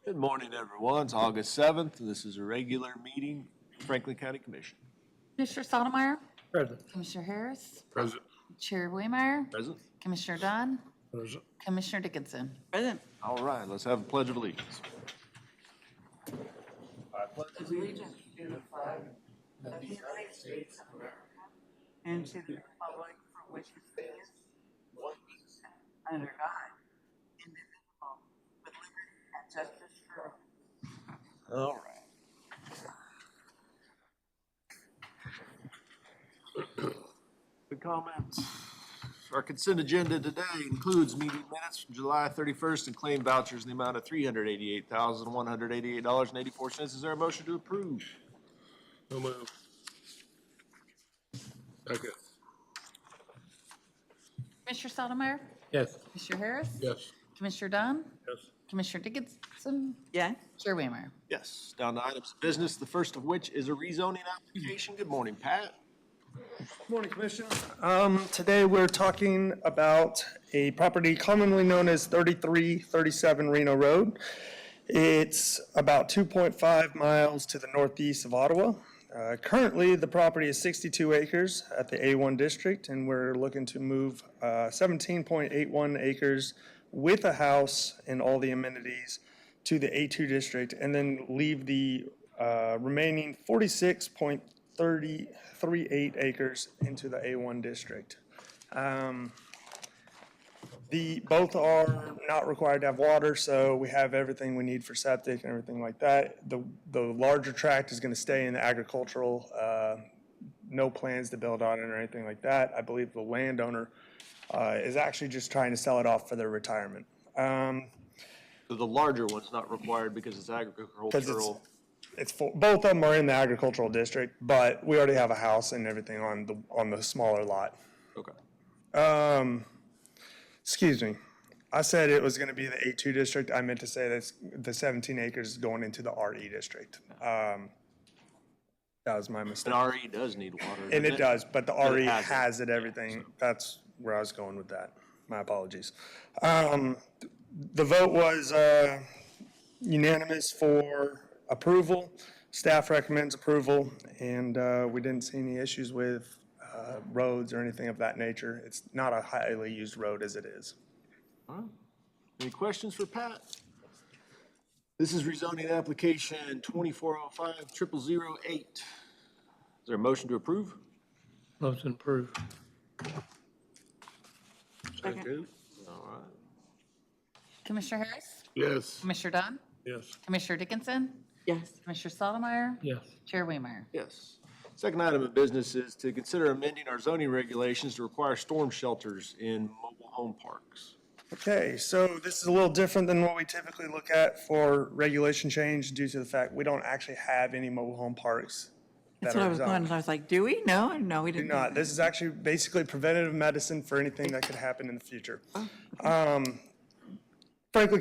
Good morning, everyone. It's August 7th. This is a regular meeting, Franklin County Commission. Commissioner Sotomayor, Present. Commissioner Harris, Present. Chair Waymire, Present. Commissioner Dunn, Present. Commissioner Dickinson. Present. All right, let's have a pledge of allegiance. Allegiance to the flag of the United States of America and to the republic for which it stands, one nation, under God, indivisible, with liberty and justice for all. All right. Good comments. Our consent agenda today includes meeting minutes from July 31st and claim vouchers in the amount of $388,188.84. Is there a motion to approve? So moved. Second. Commissioner Sotomayor, Yes. Commissioner Harris, Yes. Commissioner Dunn, Yes. Commissioner Dickinson, Yes. Chair Waymire. Yes. Down to items of business, the first of which is a rezoning application. Good morning, Pat. Morning, Commissioner. Today we're talking about a property commonly known as 3337 Reno Road. It's about 2.5 miles to the northeast of Ottawa. Currently, the property is 62 acres at the A1 district, and we're looking to move 17.81 acres with a house and all the amenities to the A2 district, and then leave the remaining 46.38 acres into the A1 district. Both are not required to have water, so we have everything we need for septic and everything like that. The larger tract is going to stay in the agricultural, no plans to build on it or anything like that. I believe the landowner is actually just trying to sell it off for their retirement. So the larger one's not required because it's agricultural. Both of them are in the agricultural district, but we already have a house and everything on the smaller lot. Okay. Excuse me. I said it was going to be the A2 district. I meant to say that the 17 acres is going into the RE district. That was my mistake. And RE does need water. And doesn't it does, but the But it RE has it. has it, everything. That's where I was going with that. My apologies. The vote was unanimous for approval. Staff recommends approval, and we didn't see any issues with roads or anything of that nature. It's not a highly used road as it is. All right. Any questions for Pat? This is rezoning application 2405-0008. Is there a motion to approve? Motion approved. Second. All right. Commissioner Harris, Yes. Commissioner Dunn, Yes. Commissioner Dickinson, Yes. Commissioner Sotomayor, Yes. Chair Waymire. Yes. Second item of business is to consider amending our zoning regulations to require storm shelters in mobile home parks. Okay, so this is a little different than what we typically look at for regulation change due to the fact we don't actually have any mobile home parks That's that what I are was going, zoned. I was like, do we? No, we Do didn't. not. This is actually basically preventative medicine for anything that could happen in the future. Franklin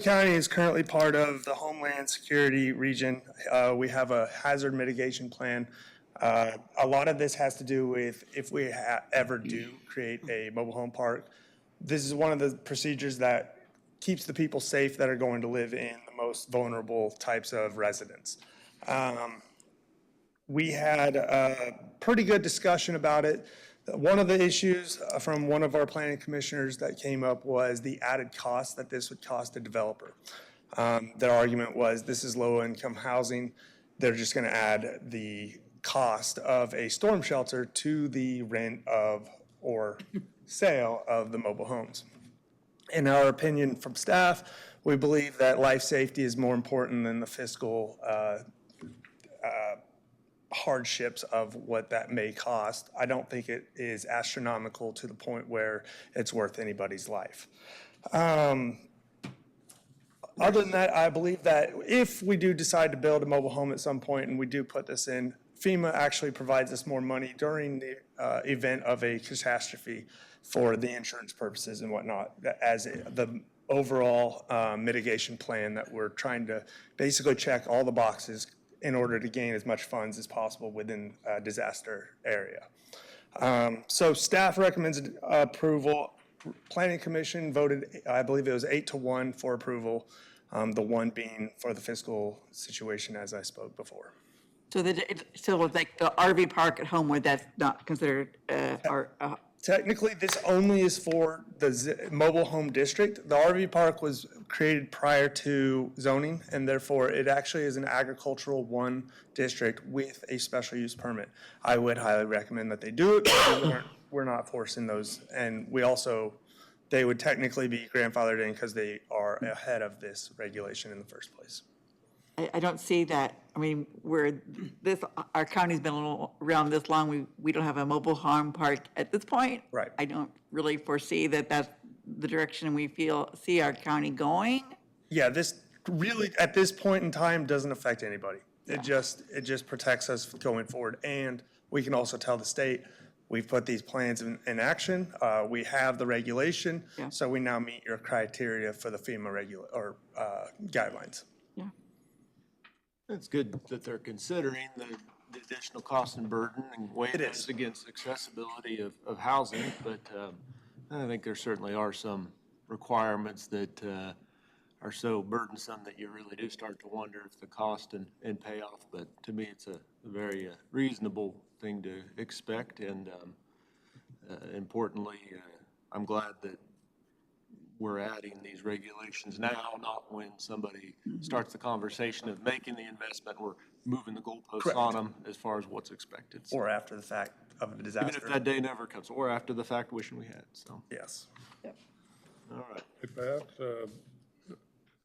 County is currently part of the Homeland Security region. We have a hazard mitigation plan. A lot of this has to do with if we ever do create a mobile home park. This is one of the procedures that keeps the people safe that are going to live in the most vulnerable types of residents. We had a pretty good discussion about it. One of the issues from one of our planning commissioners that came up was the added cost that this would cost a developer. Their argument was this is low-income housing. They're just going to add the cost of a storm shelter to the rent of or sale of the mobile homes. In our opinion from staff, we believe that life safety is more important than the fiscal hardships of what that may cost. I don't think it is astronomical to the point where it's worth anybody's life. Other than that, I believe that if we do decide to build a mobile home at some point and we do put this in, FEMA actually provides us more money during the event of a catastrophe for the insurance purposes and whatnot, as the overall mitigation plan that we're trying to basically check all the boxes in order to gain as much funds as possible within a disaster area. So staff recommends approval. Planning Commission voted, I believe it was 8-1 for approval, the one being for the fiscal situation as I spoke before. So like the RV park at Homewood, that's not considered, Technically, this only is for the mobile home district. The RV park was created prior to zoning, and therefore it actually is an agricultural one district with a special use permit. I would highly recommend that they do it, but we're not forcing those. And we also, they would technically be grandfathered in because they are ahead of this regulation in the first place. I don't see that. I mean, our county's been around this long, we don't have a mobile home park at this point. Right. I don't really foresee that that's the direction we see our county going. Yeah, this really, at this point in time, doesn't affect anybody. It just protects us going forward. And we can also tell the state, we've put these plans in action. We have the regulation, Yeah. so we now meet your criteria for the FEMA guidelines. Yeah. It's good that they're considering the additional cost and burden and weighing It is. those against accessibility of housing, but I think there certainly are some requirements that are so burdensome that you really do start to wonder if the cost and payoff, but to me, it's a very reasonable thing to expect, and importantly, I'm glad that we're adding these regulations now, not when somebody starts the conversation of making the investment, we're moving the goalposts Correct. on them as far as what's expected. So Or after the fact of a even disaster. if that day never comes, or after the fact wishing we had, so, Yes. all right. Hey, Pat,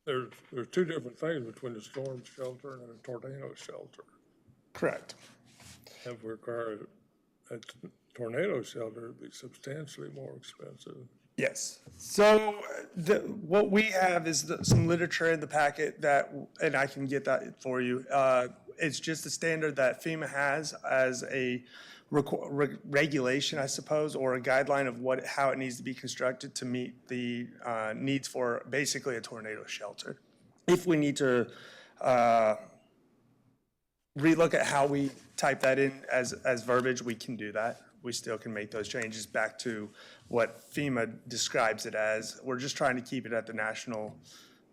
there's two different things between a storm shelter and a tornado shelter. Correct. If we require a tornado shelter, it'd be substantially more expensive. Yes. So what we have is some literature in the packet that, and I can get that for you. It's just a standard that FEMA has as a regulation, I suppose, or a guideline of how it needs to be constructed to meet the needs for basically a tornado shelter. If we need to relook at how we type that in as verbiage, we can do that. We still can make those changes back to what FEMA describes it as. We're just trying to keep it at the national.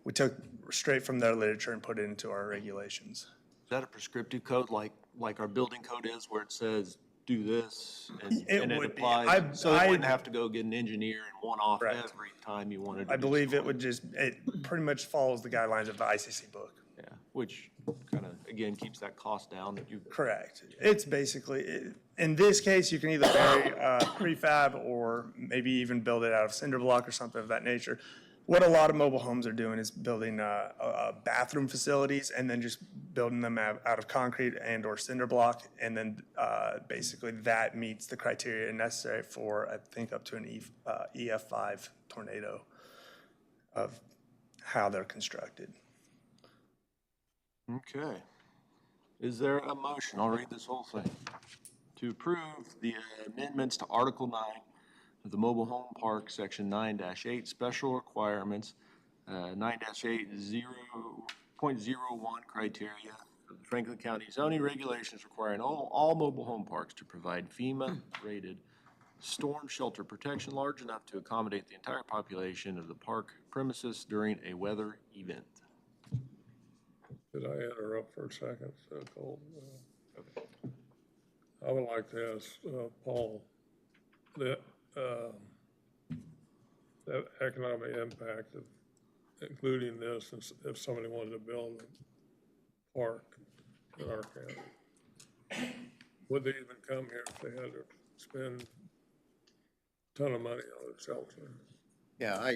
We took straight from their literature and put it into our regulations. Is that a prescriptive code like our building code is, where it says, do this, and It it would be. applies? So I- you wouldn't have to go get an engineer and one off Correct. every time you wanted to I do believe it something. it pretty much follows the guidelines of the ICC book. Yeah, which kind of, again, keeps that cost down that you. Correct. It's basically, in this case, you can either bury prefab or maybe even build it out of cinder block or something of that nature. What a lot of mobile homes are doing is building bathroom facilities and then just building them out of concrete and or cinder block. And then basically that meets the criteria necessary for, I think, up to an EF5 tornado of how they're constructed. Okay. Is there a motion? I'll read this whole thing. To approve the amendments to Article 9 of the Mobile Home Park, Section 9-8, Special Requirements, 9-8 0.01 criteria of the Franklin County zoning regulations requiring all mobile home parks to provide FEMA-rated storm shelter protection large enough to accommodate the entire population of the park premises during a weather event. Did I interrupt for a second, Cole? I would like to ask Paul, that economic impact of including this, if somebody wanted to build a park in our county, would they even come here if they had to spend a ton of money on a shelter? Yeah,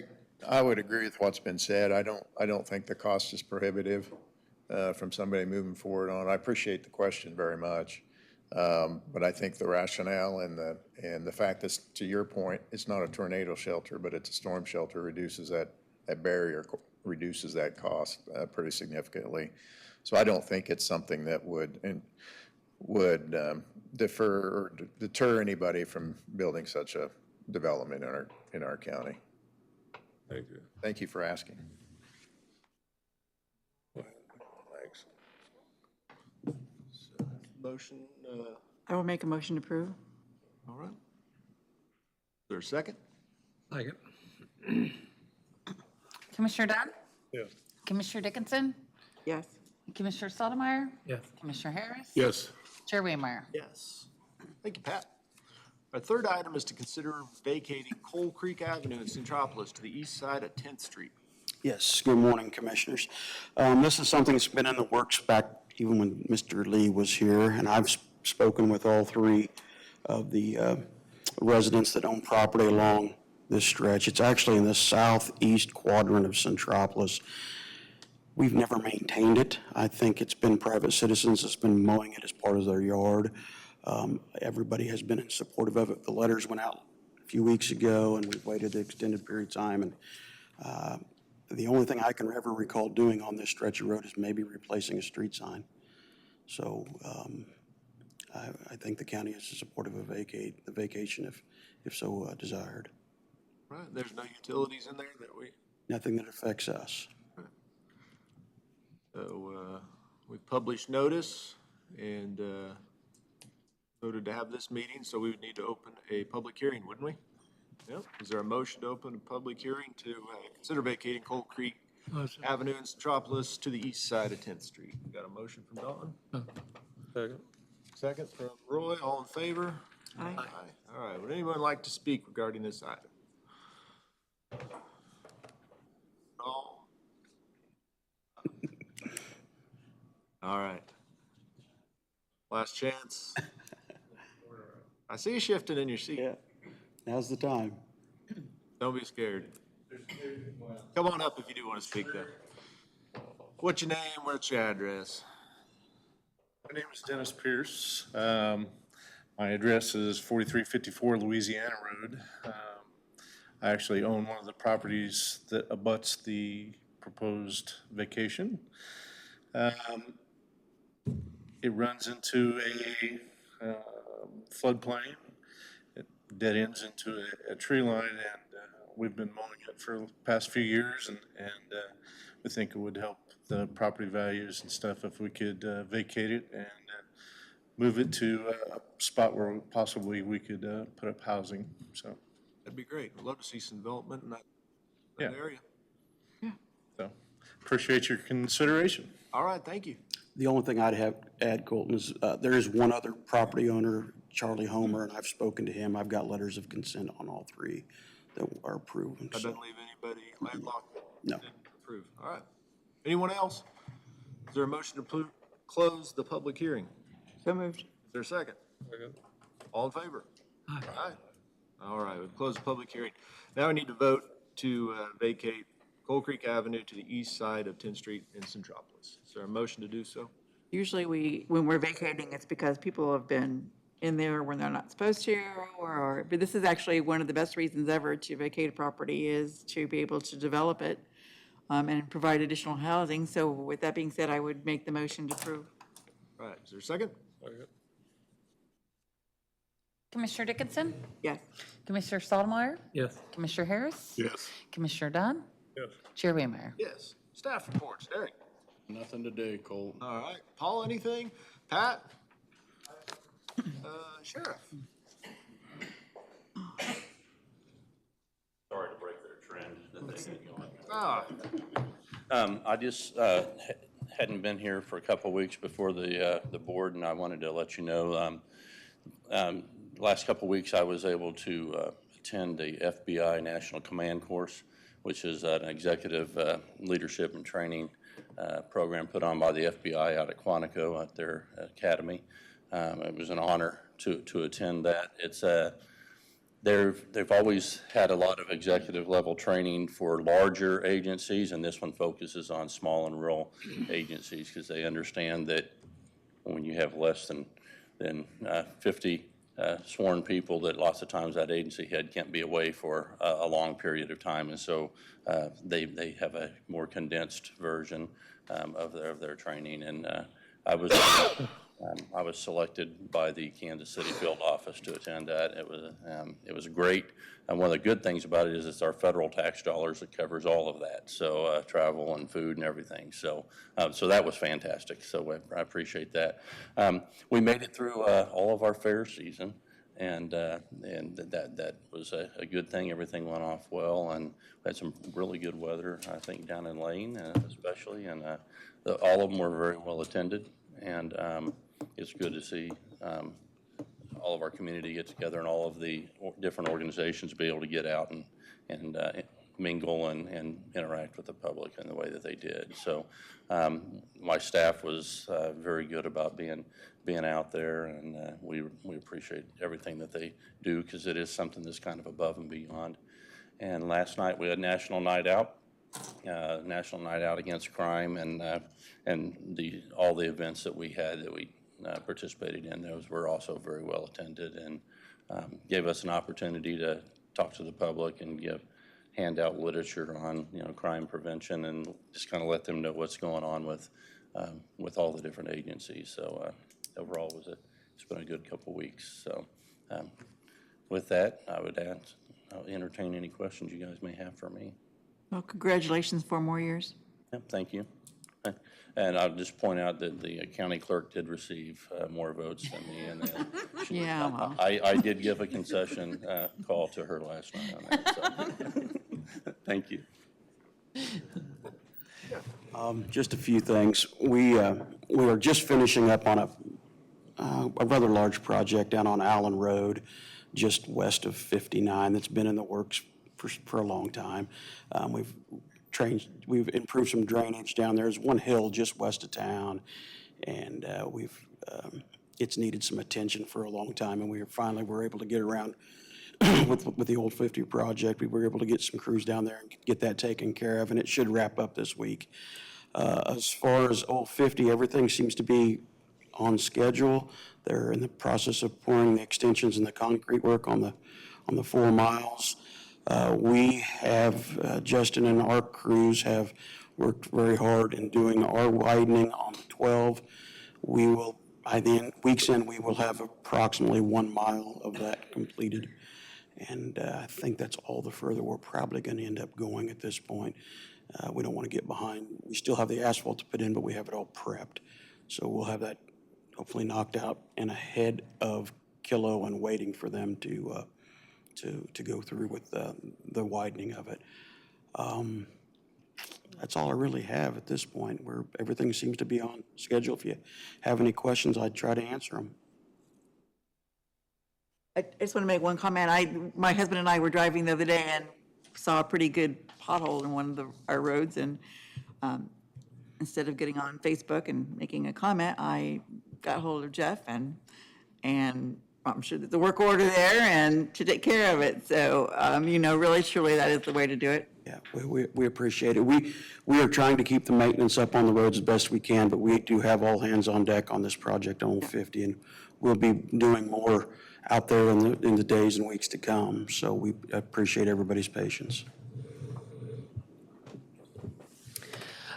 I would agree with what's been said. I don't think the cost is prohibitive from somebody moving forward on it. I appreciate the question very much. But I think the rationale and the fact that, to your point, it's not a tornado shelter, but it's a storm shelter, reduces that barrier, reduces that cost pretty significantly. So I don't think it's something that would defer or deter anybody from building such a development in our county. Thank you. Thank you for asking. Thanks. Motion, I will make a motion to approve. all right. Is there a second? Second. Commissioner Dunn? Yes. Commissioner Dickinson? Yes. Commissioner Stottlemyre? Yes. Commissioner Harris? Yes. Chair Waymire? Yes. Thank you, Pat. Our third item is to consider vacating Coal Creek Avenue in Centropolis to the east side of 10th Street. Yes, good morning, Commissioners. This is something that's been in the works back even when Mr. Lee was here, and I've spoken with all three of the residents that own property along this stretch. It's actually in the southeast quadrant of Centropolis. We've never maintained it. I think it's been private citizens that's been mowing it as part of their yard. Everybody has been supportive of it. The letters went out a few weeks ago, and we've waited an extended period of time. And the only thing I can ever recall doing on this stretch of road is maybe replacing a street sign. So I think the county is supportive of the vacation if so desired. Right, there's no utilities in there that Nothing that affects us. so we published notice and voted to have this meeting, so we would need to open a public hearing, wouldn't we? Yep. Is there a motion to open a public hearing to consider vacating Coal Creek Avenue in Centropolis to the east side of 10th Street? Got a motion from Don? Second. Second from Roy, all in favor? Aye. All right, would anyone like to speak regarding this item? No? All right. Last chance. I see you shifting in your seat. Yeah, now's the time. Don't be scared. Come on up if you do want to speak though. What's your name? What's your address? My name is Dennis Pierce. My address is 4354 Louisiana Road. I actually own one of the properties that abuts the proposed vacation. It runs into a floodplain. It dead ends into a tree line, and we've been mowing it for the past few years, and we think it would help the property values and stuff if we could vacate it and move it to a spot where possibly we could put up housing, so. That'd be great. I'd love to see some development in that Yeah. area. So, appreciate your consideration. All right, thank you. The only thing I'd have add, Colton, is there is one other property owner, Charlie Homer, and I've spoken to him. I've got letters of consent on all three that are approved. That So, doesn't leave anybody landlocked. No. Didn't approve. All right. Anyone else? Is there a motion to close the public hearing? So moved. Is there a second? Second. All in favor? Aye. All right, we've closed the public hearing. Now we need to vote to vacate Coal Creek Avenue to the east side of 10th Street in Centropolis. Is there a motion to do so? Usually when we're vacating, it's because people have been in there when they're not supposed to, but this is actually one of the best reasons ever to vacate a property is to be able to develop it and provide additional housing. So with that being said, I would make the motion to approve. All right, is there a second? Second. Commissioner Dickinson? Yes. Commissioner Stottlemyre? Yes. Commissioner Harris? Yes. Commissioner Dunn? Yes. Chair Waymire? Yes. Staff reports, Derek. Nothing today, Colt. All right, Paul, anything? Pat? Sheriff? Sorry to break their trend that they get going. Ah, I just hadn't been here for a couple of weeks before the board, and I wanted to let you know, last couple of weeks I was able to attend the FBI National Command Course, which is an executive leadership and training program put on by the FBI out at Quantico at their academy. It was an honor to attend that. It's they've always had a lot of executive level training for larger agencies, and this one focuses on small and rural agencies because they understand that when you have less than 50 sworn people, that lots of times that agency head can't be away for a long period of time, and so they have a more condensed version of their training. And I was selected by the Kansas City field office to attend that. It was great. And one of the good things about it is it's our federal tax dollars that covers all of that. So travel and food and everything. So that was fantastic. So I appreciate that. We made it through all of our fair season, And that was a good thing. Everything went off well, and we had some really good weather, I think, down in Lane especially, and all of them were very well attended. And it's good to see all of our community get together and all of the different organizations be able to get out and mingle and interact with the public in the way that they did. So my staff was very good about being out there, and we appreciate everything that they do, because it is something that's kind of above and beyond. And last night we had National Night Out Against Crime, and all the events that we had that we participated in. Those were also very well attended, and gave us an opportunity to talk to the public and hand out literature on crime prevention, and just kind of let them know what's going on with all the different agencies. So overall, it's been a good couple weeks. So with that, I'll entertain any questions you guys may have for me. Well, congratulations, 4 more years. Yep, thank you. And I'll just point out that the county clerk did receive more votes than me, and Yeah, well. I did give a concession call to her last night on that. So. Thank you. Just a few things. We are just finishing up on a rather large project down on Allen Road, just west of 59, that's been in the works for a long time. We've improved some drainage down there. There's one hill just west of town, and it's needed some attention for a long time, and we finally were able to get around with the Old 50 project. We were able to get some crews down there and get that taken care of, and it should wrap up this week. As far as Old 50, everything seems to be on schedule. They're in the process of pouring the extensions and the concrete work on the 4 miles. We have, Justin and our crews have worked very hard in doing our widening on the 12. We will, by the week's end, we will have approximately 1 mile of that completed. And I think that's all the further we're probably going to end up going at this point. We don't want to get behind. We still have the asphalt to put in, but we have it all prepped. So we'll have that hopefully knocked out and ahead of Kilo, and waiting for them to go through with the widening of it. That's all I really have at this point, where everything seems to be on schedule. If you have any questions, I'd try to answer them. I just want to make one comment. My husband and I were driving the other day and saw a pretty good pothole in one of our roads, and instead of getting on Facebook and making a comment, I got hold of Jeff, and I'm sure there's a work order there and to take care of it. So, really, truly, that is the way to do it. Yeah, we appreciate it. We are trying to keep the maintenance up on the roads as best we can, but we do have all hands on deck on this project on Old 50, and we'll be doing more out there in the days and weeks to come. So we appreciate everybody's patience.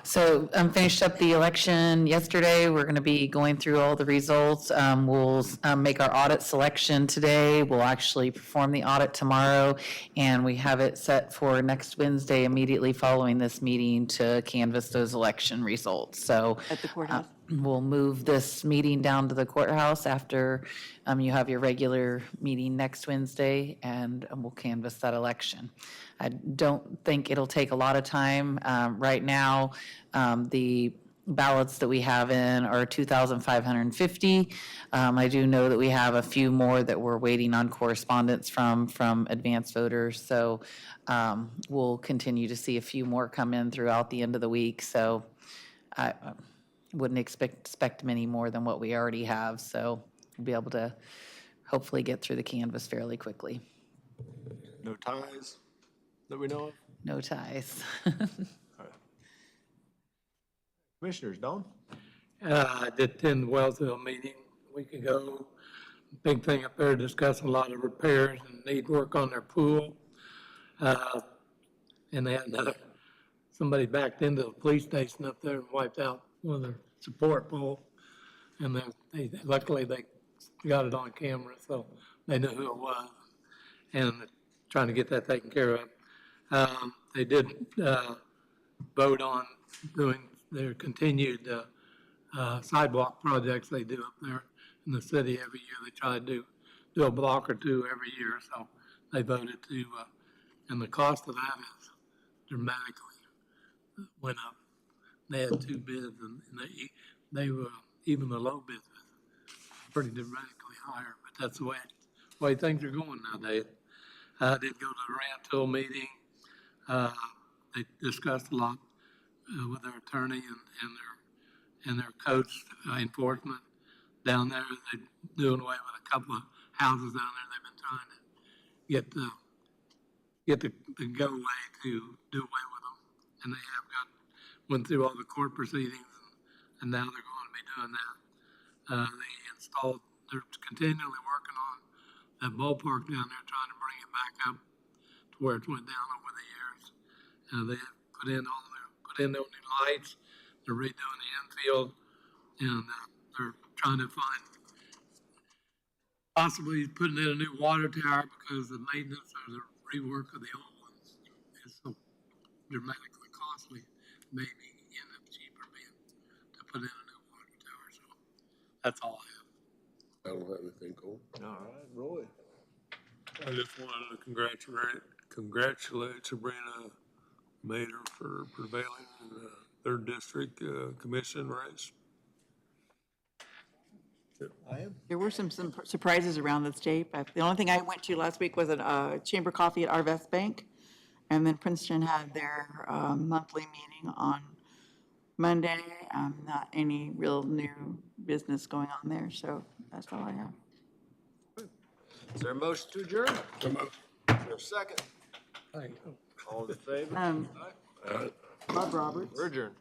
So finished up the election yesterday. We're going to be going through all the results. We'll make our audit selection today. We'll actually perform the audit tomorrow, and we have it set for next Wednesday, immediately following this meeting, to canvass those election results. So At the courthouse? We'll move this meeting down to the courthouse after you have your regular meeting next Wednesday, and we'll canvass that election. I don't think it'll take a lot of time. Right now, the ballots that we have in are 2,550. I do know that we have a few more that we're waiting on correspondence from advanced voters. So we'll continue to see a few more come in throughout the end of the week. So I wouldn't expect many more than what we already have. So we'll be able to hopefully get through the canvas fairly quickly. No ties that we know of? No ties. Commissioners, Don? I did attend the Wellsville meeting a week ago. Big thing up there, discussing a lot of repairs and need work on their pool. And they had somebody backed into the police station up there and wiped out one of their support pole. And then luckily they got it on camera, so they knew who it was. And trying to get that taken care of. They did vote on doing their continued sidewalk projects they do up there in the city every year. They try to do do a block or two every year, so they voted to, and the cost of that is dramatically went up. They had two bids and they were, even the low bid was pretty dramatically higher, but that's the way things are going nowadays. I did go to the Rantoul meeting. They discussed a lot with their attorney and their coach enforcement down there. They're doing away with a couple of houses down there. They've been trying to get the go away to do away with them. And they have went through all the court proceedings and now they're going to be doing that. They're continually working on that ballpark down there, trying to bring it back up to where it went down over the years. They have put in new lights. They're redoing the infield, and they're trying to find possibly putting in a new water tower because the maintenance or the rework of the old ones is so dramatically costly. Maybe end up cheaper to put in a new water tower. So that's all I have. I don't have anything, Cole. All right, Roy. I just wanted to congratulate Sabrina Mater for prevailing in the third district commission race. There were some surprises around this, Jay. The only thing I went to last week was a chamber coffee at Arvest Bank. And then Princeton had their monthly meeting on Monday. Not any real new business going on there, so that's all I have. Is there a motion to adjourn? Is there a second? All in favor? Bob Roberts. We're adjourned.